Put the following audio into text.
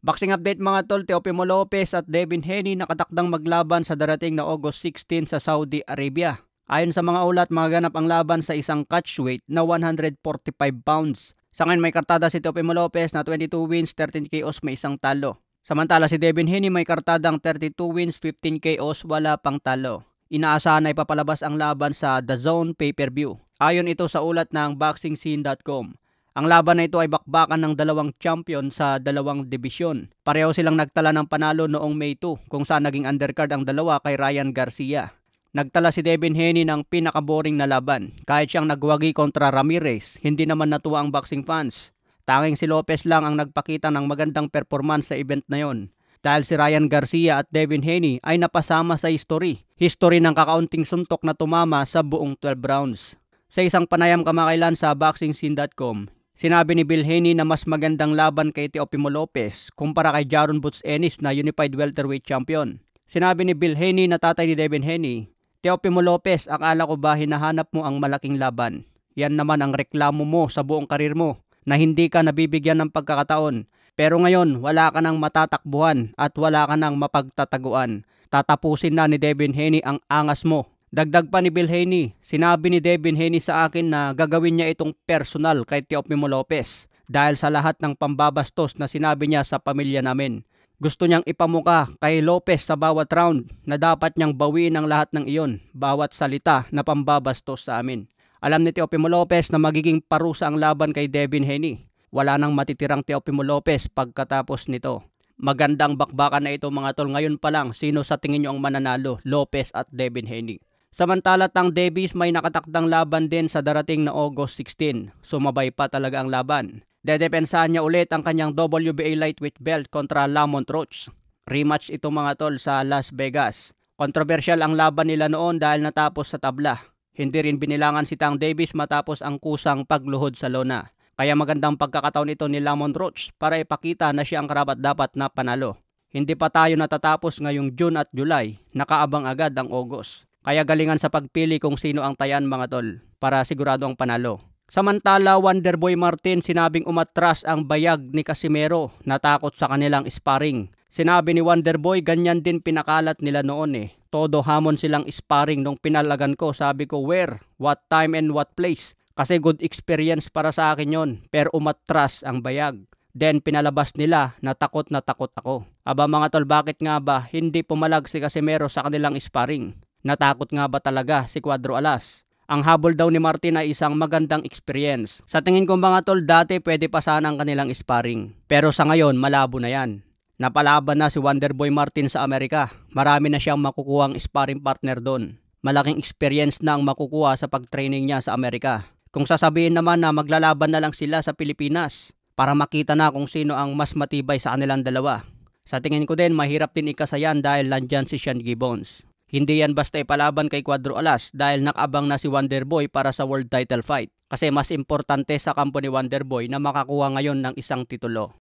Boxing update mga tol, Teofimo Lopez at Devin Haney nakatakdang maglaban sa darating na August 16 sa Saudi Arabia. Ayon sa mga ulat, magaganap ang laban sa isang catchweight na 145 pounds. Sa ngayon may kartada si Teofimo Lopez na 22 wins, 13 KOs, may isang talo. Samantala si Devin Haney may kartadang 32 wins, 15 KOs, wala pang talo. Inaasahan na ipapalabas ang laban sa DAZN pay-per-view. Ayon ito sa ulat ng BoxingScene.com. Ang laban na ito ay bakbakan ng dalawang champion sa dalawang dibisyon. Pareho silang nagtala ng panalo noong May 2 kung saan naging undercard ang dalawa kay Ryan Garcia. Nagtala si Devin Haney ng pinakaboring na laban. Kahit siyang nagwagi kontra Ramirez, hindi naman natuwa ang boxing fans. Tanging si Lopez lang ang nagpakita ng magandang performance sa event na yon. Dahil si Ryan Garcia at Devin Haney ay napasama sa history. History ng kakaunting suntok na tumama sa buong 12 rounds. Sa isang panayam kamakailan sa BoxingScene.com, sinabi ni Bill Haney na mas magandang laban kay Teofimo Lopez kumpara kay Jaron Boots Ennis na Unified Welterweight Champion. Sinabi ni Bill Haney na tatay ni Devin Haney, "Teofimo Lopez, akala ko ba hinahanap mo ang malaking laban? Yan naman ang reklamo mo sa buong karir mo, na hindi ka nabibigyan ng pagkakataon. Pero ngayon, wala ka nang matatakbuhan at wala ka nang mapagtataguan. Tatapusin na ni Devin Haney ang angas mo." Dagdag pa ni Bill Haney, sinabi ni Devin Haney sa akin na gagawin niya itong personal kay Teofimo Lopez dahil sa lahat ng pambabastos na sinabi niya sa pamilya namin. Gusto niyang ipamuka kay Lopez sa bawat round na dapat niyang bawiin ang lahat ng iyon, bawat salita na pambabastos sa amin. Alam ni Teofimo Lopez na magiging parusa ang laban kay Devin Haney. Wala nang matitirang Teofimo Lopez pagkatapos nito. Magandang bakbakan na ito mga tol. Ngayon pa lang, sino sa tingin nyo ang mananalo, Lopez at Devin Haney? Samantala Tang Davis may nakatakdang laban din sa darating na August 16. Sumabay pa talaga ang laban. Dedepensahan niya ulit ang kanyang WBA lightweight belt kontra Lamont Roach. Rematch ito mga tol sa Las Vegas. Kontrobersyal ang laban nila noon dahil natapos sa tabla. Hindi rin binilangan si Tang Davis matapos ang kusang pagluhod sa lona. Kaya magandang pagkakataon ito ni Lamont Roach para ipakita na siya ang karapat-dapat na panalo. Hindi pa tayo natatapos ngayong June at July, nakaabang agad ang August. Kaya galingan sa pagpili kung sino ang tayan mga tol para sigurado ang panalo. Samantala, Wonderboy Martin sinabing umatras ang bayag ni Casimero, natakot sa kanilang sparring. Sinabi ni Wonderboy, ganyan din pinakalat nila noon eh. Todo hamon silang sparring nung pinalagan ko, sabi ko where, what time and what place. Kasi good experience para sa akin yon, pero umatras ang bayag. Then pinalabas nila na takot ako. Aba mga tol, bakit nga ba hindi pumalag si Casimero sa kanilang sparring? Natakot nga ba talaga si Cuadro Alas? Ang habol daw ni Martin ay isang magandang experience. Sa tingin ko mga tol, dati pwede pa sana ang kanilang sparring. Pero sa ngayon, malabo na yan. Napalaban na si Wonderboy Martin sa Amerika. Marami na siyang makukuhang sparring partner doon. Malaking experience na ang makukuha sa pag-training niya sa Amerika. Kung sasabihin naman na maglalaban na lang sila sa Pilipinas para makita na kung sino ang mas matibay sa kanilang dalawa. Sa tingin ko din, mahirap din ikasayan dahil nandyan si Sean Gibbons. Hindi yan basta ipalaban kay Cuadro Alas dahil nakaabang na si Wonderboy para sa world title fight. Kasi mas importante sa kampo ni Wonderboy na makakuha ngayon ng isang titulo.